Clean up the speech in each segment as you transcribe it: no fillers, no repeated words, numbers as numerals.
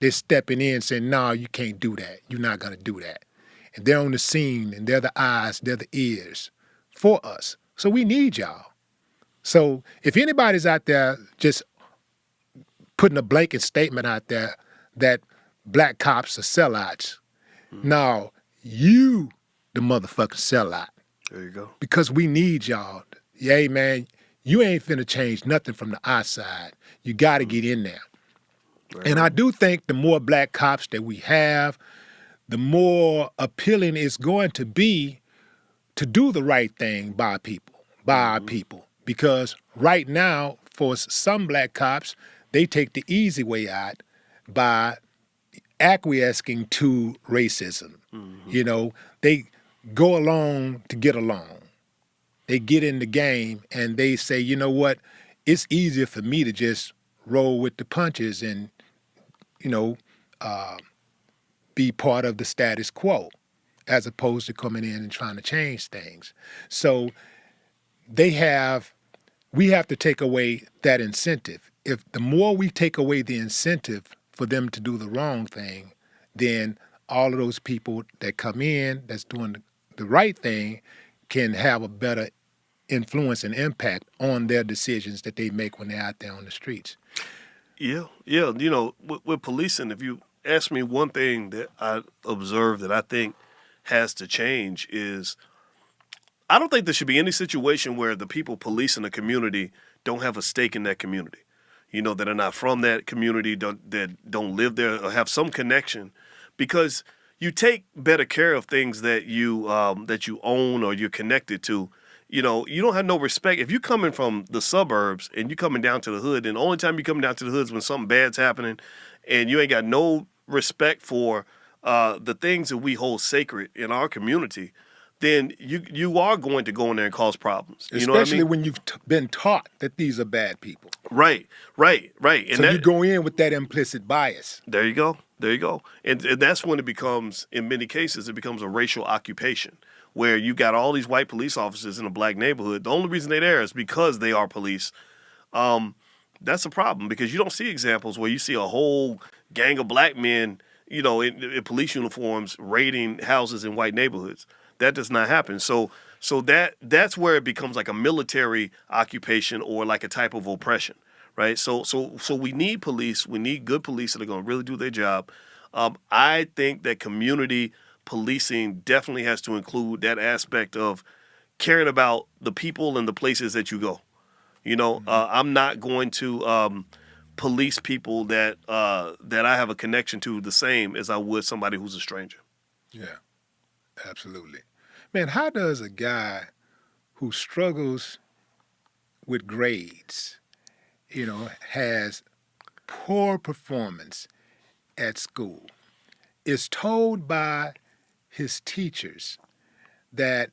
they're stepping in saying, no, you can't do that. You're not going to do that. And they're on the scene, and they're the eyes, they're the ears for us. So we need y'all. So if anybody's out there just putting a blanket statement out there that black cops are sellouts, no, you the motherfucking sellout. There you go. Because we need y'all. Yeah, man, you ain't finna change nothing from the outside. You got to get in there. Right. And I do think the more black cops that we have, the more appealing it's going to be to do the right thing by people, by our people. Because right now, for some black cops, they take the easy way out by acquiescing to racism. You know, they go along to get along. They get in the game and they say, you know what, it's easier for me to just roll with the punches and, you know, be part of the status quo as opposed to coming in and trying to change things. So we have to take away that incentive. If the more we take away the incentive for them to do the wrong thing, then all of those people that come in that's doing the right thing can have a better influence and impact on their decisions that they make when they're out there on the streets. Yeah. You know, with policing, if you ask me one thing that I observe that I think has to change is I don't think there should be any situation where the people policing the community don't have a stake in that community. You know, that are not from that community, that don't live there or have some connection, because you take better care of things that you own or you're connected to. You know, you don't have no respect. If you're coming from the suburbs and you're coming down to the hood, and the only time you come down to the hood is when something bad's happening, and you ain't got no respect for the things that we hold sacred in our community, then you are going to go in there and cause problems. You know what I Especially mean? when you've been taught that these are bad people. Right. And so you go in with that implicit bias. There you go. And that's when it becomes, in many cases, it becomes a racial occupation, where you got all these white police officers in a black neighborhood. The only reason they're there is because they are police. That's a problem, because you don't see examples where you see a whole gang of black men, you know, in police uniforms raiding houses in white neighborhoods. That does not happen. So that's where it becomes like a military occupation or like a type of oppression, right? So we need police. We need good police that are going to really do their job. I think that community policing definitely has to include that aspect of caring about the people and the places that you go. You know, I'm not going to police people that I have a connection to the same as I would somebody who's a stranger. Yeah, absolutely. Man, how does a guy who struggles with grades, you know, has poor performance at school, is told by his teachers that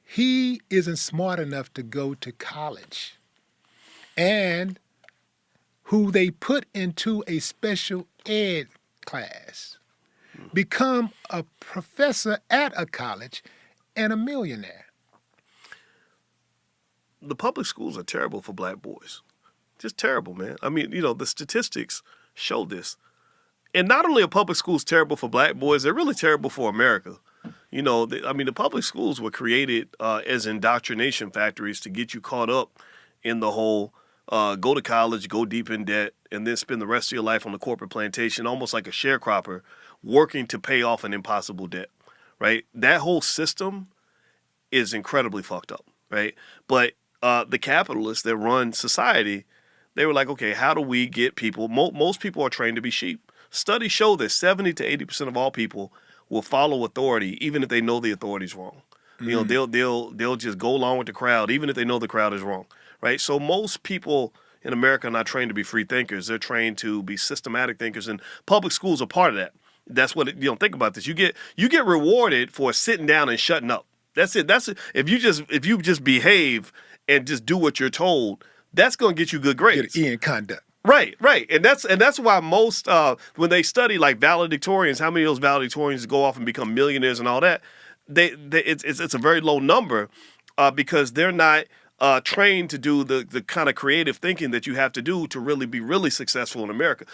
he isn't smart enough to go to college, and who they put into a special ed class, become a professor at a college and a millionaire? The public schools are terrible for black boys. Just terrible, man. I mean, you know, the statistics show this. And not only are public schools terrible for black boys, they're really terrible for America. You know, the public schools were created as indoctrination factories to get you caught up in the whole go to college, go deep in debt, and then spend the rest of your life on the corporate plantation, almost like a sharecropper, working to pay off an impossible debt, right? That whole system is incredibly fucked up, right? But the capitalists that run society, they were like, okay, how do we get people? Most people are trained to be sheep. Studies show that 70 to 80% of all people will follow authority, even if they know the authority's wrong. You know, they'll just go along with the crowd, even if they know the crowd is wrong, right? So most people in America are not trained to be free thinkers. They're trained to be systematic thinkers, and public schools are part of that. That's what you don't think about this. You get rewarded for sitting down and shutting up. That's it. If you just behave and just do what you're told, that's going to get you good grades. Get E in conduct. Right, and that's why most when they study like valedictorians, how many of those valedictorians go off and become millionaires and all that, it's a very low number because they're not trained to do the kind of creative thinking that you have to do to really be really successful in America.